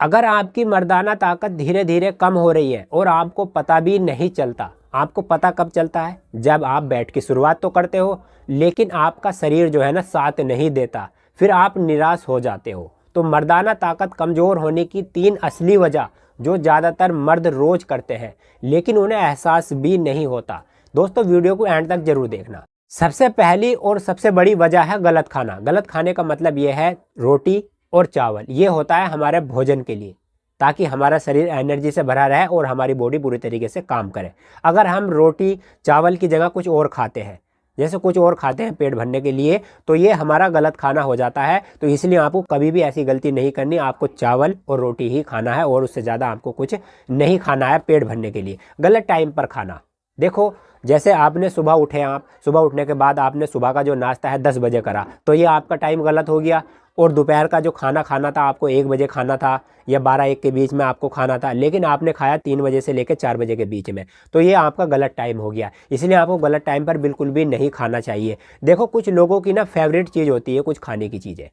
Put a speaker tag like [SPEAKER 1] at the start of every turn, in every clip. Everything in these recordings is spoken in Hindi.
[SPEAKER 1] अगर आपकी मर्दाना ताकत धीरे धीरे कम हो रही है और आपको पता भी नहीं चलता, आपको पता कब चलता है? जब आप बैठ की शुरुआत तो करते हो लेकिन आपका शरीर जो है ना साथ नहीं देता, फिर आप निराश हो जाते हो। तो मर्दाना ताकत कमज़ोर होने की 3 असली वजह जो ज़्यादातर मर्द रोज़ करते हैं लेकिन उन्हें एहसास भी नहीं होता। दोस्तों वीडियो को एंड तक जरूर देखना। सबसे पहली और सबसे बड़ी वजह है गलत खाना। गलत खाने का मतलब ये है रोटी और चावल, ये होता है हमारे भोजन के लिए ताकि हमारा शरीर एनर्जी से भरा रहे और हमारी बॉडी पूरी तरीके से काम करे। अगर हम रोटी चावल की जगह कुछ और खाते हैं, जैसे कुछ और खाते हैं पेट भरने के लिए, तो ये हमारा गलत खाना हो जाता है। तो इसलिए आपको कभी भी ऐसी गलती नहीं करनी, आपको चावल और रोटी ही खाना है और उससे ज़्यादा आपको कुछ नहीं खाना है पेट भरने के लिए। गलत टाइम पर खाना, देखो जैसे आपने सुबह उठे, आप सुबह उठने के बाद आपने सुबह का जो नाश्ता है 10 बजे करा, तो ये आपका टाइम गलत हो गया। और दोपहर का जो खाना खाना था आपको 1 बजे खाना था या 12-1 के बीच में आपको खाना था, लेकिन आपने खाया 3 बजे से लेकर 4 बजे के बीच में, तो ये आपका गलत टाइम हो गया। इसलिए आपको गलत टाइम पर बिल्कुल भी नहीं खाना चाहिए। देखो कुछ लोगों की ना फेवरेट चीज़ होती है कुछ खाने की चीज़ें,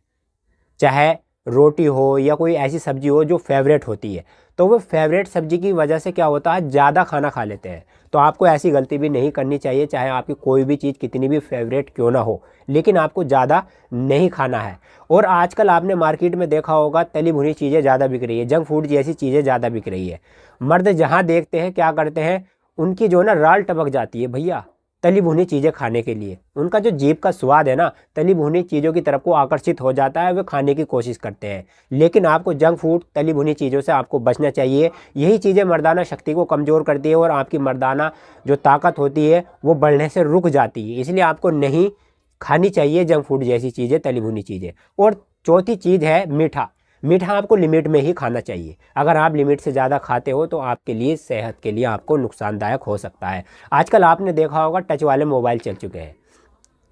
[SPEAKER 1] चाहे रोटी हो या कोई ऐसी सब्जी हो जो फेवरेट होती है, तो वो फेवरेट सब्जी की वजह से क्या होता है ज़्यादा खाना खा लेते हैं। तो आपको ऐसी गलती भी नहीं करनी चाहिए, चाहे आपकी कोई भी चीज़ कितनी भी फेवरेट क्यों ना हो, लेकिन आपको ज़्यादा नहीं खाना है। और आजकल आपने मार्केट में देखा होगा तली भुनी चीज़ें ज़्यादा बिक रही है, जंक फूड जैसी चीज़ें ज़्यादा बिक रही है। मर्द जहाँ देखते हैं क्या करते हैं, उनकी जो ना राल टपक जाती है भैया तली भुनी चीज़ें खाने के लिए। उनका जो जीभ का स्वाद है ना तली भुनी चीज़ों की तरफ को आकर्षित हो जाता है, वे खाने की कोशिश करते हैं। लेकिन आपको जंक फूड तली भुनी चीज़ों से आपको बचना चाहिए। यही चीज़ें मर्दाना शक्ति को कमज़ोर करती है और आपकी मर्दाना जो ताकत होती है वो बढ़ने से रुक जाती है। इसलिए आपको नहीं खानी चाहिए जंक फूड जैसी चीज़ें, तली भुनी चीज़ें। और चौथी चीज़ है मीठा। मीठा आपको लिमिट में ही खाना चाहिए। अगर आप लिमिट से ज़्यादा खाते हो तो आपके लिए सेहत के लिए आपको नुकसानदायक हो सकता है। आजकल आपने देखा होगा टच वाले मोबाइल चल चुके हैं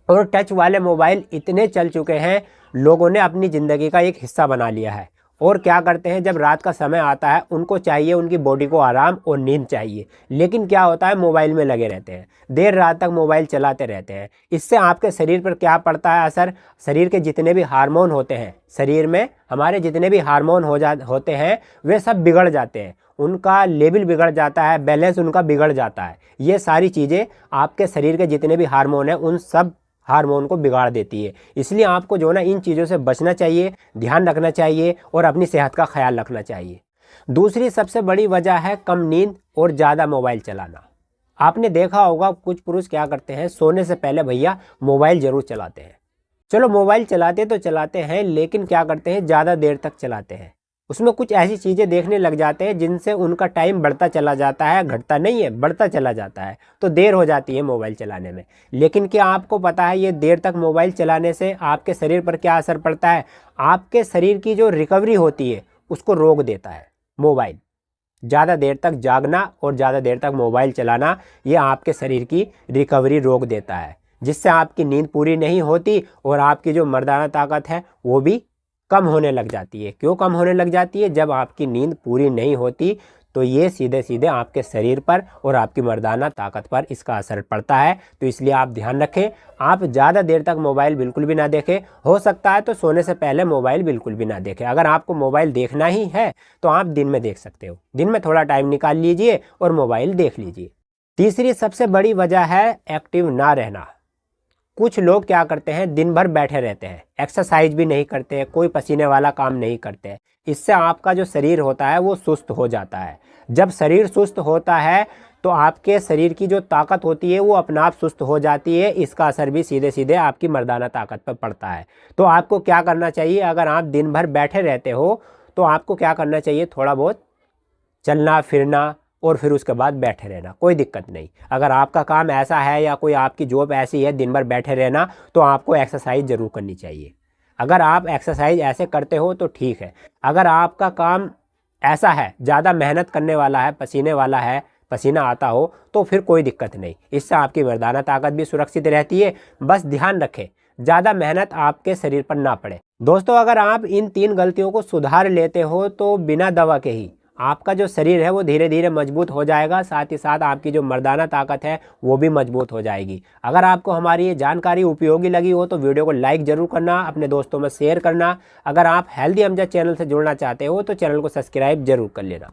[SPEAKER 1] और टच वाले मोबाइल इतने चल चुके हैं, लोगों ने अपनी ज़िंदगी का एक हिस्सा बना लिया है। और क्या करते हैं जब रात का समय आता है उनको चाहिए, उनकी बॉडी को आराम और नींद चाहिए, लेकिन क्या होता है मोबाइल में लगे रहते हैं, देर रात तक मोबाइल चलाते रहते हैं। इससे आपके शरीर पर क्या पड़ता है असर? शरीर के जितने भी हार्मोन होते हैं, शरीर में हमारे जितने भी हार्मोन होते हैं वे सब बिगड़ जाते हैं, उनका लेवल बिगड़ जाता है, बैलेंस उनका बिगड़ जाता है। ये सारी चीज़ें आपके शरीर के जितने भी हार्मोन हैं उन सब हार्मोन को बिगाड़ देती है। इसलिए आपको जो ना इन चीज़ों से बचना चाहिए, ध्यान रखना चाहिए और अपनी सेहत का ख्याल रखना चाहिए। दूसरी सबसे बड़ी वजह है कम नींद और ज़्यादा मोबाइल चलाना। आपने देखा होगा कुछ पुरुष क्या करते हैं, सोने से पहले भैया मोबाइल ज़रूर चलाते हैं। चलो मोबाइल चलाते तो चलाते हैं, लेकिन क्या करते हैं ज़्यादा देर तक चलाते हैं। उसमें कुछ ऐसी चीज़ें देखने लग जाते हैं जिनसे उनका टाइम बढ़ता चला जाता है, घटता नहीं है, बढ़ता चला जाता है। तो देर हो जाती है मोबाइल चलाने में। लेकिन क्या आपको पता है ये देर तक मोबाइल चलाने से आपके शरीर पर क्या असर पड़ता है? आपके शरीर की जो रिकवरी होती है उसको रोक देता है मोबाइल। ज़्यादा देर तक जागना और ज़्यादा देर तक मोबाइल चलाना ये आपके शरीर की रिकवरी रोक देता है, जिससे आपकी नींद पूरी नहीं होती और आपकी जो मर्दाना ताकत है वो भी कम होने लग जाती है। क्यों कम होने लग जाती है? जब आपकी नींद पूरी नहीं होती तो ये सीधे सीधे आपके शरीर पर और आपकी मर्दाना ताकत पर इसका असर पड़ता है। तो इसलिए आप ध्यान रखें, आप ज़्यादा देर तक मोबाइल बिल्कुल भी ना देखें। हो सकता है तो सोने से पहले मोबाइल बिल्कुल भी ना देखें। अगर आपको मोबाइल देखना ही है तो आप दिन में देख सकते हो, दिन में थोड़ा टाइम निकाल लीजिए और मोबाइल देख लीजिए। तीसरी सबसे बड़ी वजह है एक्टिव ना रहना। कुछ लोग क्या करते हैं दिन भर बैठे रहते हैं, एक्सरसाइज भी नहीं करते हैं, कोई पसीने वाला काम नहीं करते हैं। इससे आपका जो शरीर होता है वो सुस्त हो जाता है। जब शरीर सुस्त होता है तो आपके शरीर की जो ताकत होती है वो अपना आप सुस्त हो जाती है। इसका असर भी सीधे सीधे आपकी मर्दाना ताकत पर पड़ता है। तो आपको क्या करना चाहिए? अगर आप दिन भर बैठे रहते हो तो आपको क्या करना चाहिए? थोड़ा बहुत चलना फिरना और फिर उसके बाद बैठे रहना, कोई दिक्कत नहीं। अगर आपका काम ऐसा है या कोई आपकी जॉब ऐसी है दिन भर बैठे रहना, तो आपको एक्सरसाइज ज़रूर करनी चाहिए। अगर आप एक्सरसाइज ऐसे करते हो तो ठीक है। अगर आपका काम ऐसा है ज़्यादा मेहनत करने वाला है, पसीने वाला है, पसीना आता हो, तो फिर कोई दिक्कत नहीं। इससे आपकी मर्दाना ताकत भी सुरक्षित रहती है। बस ध्यान रखें ज़्यादा मेहनत आपके शरीर पर ना पड़े। दोस्तों अगर आप इन 3 गलतियों को सुधार लेते हो तो बिना दवा के ही आपका जो शरीर है वो धीरे धीरे मजबूत हो जाएगा, साथ ही साथ आपकी जो मर्दाना ताकत है वो भी मजबूत हो जाएगी। अगर आपको हमारी ये जानकारी उपयोगी लगी हो तो वीडियो को लाइक ज़रूर करना, अपने दोस्तों में शेयर करना। अगर आप हेल्दी अमजद चैनल से जुड़ना चाहते हो तो चैनल को सब्सक्राइब जरूर कर लेना।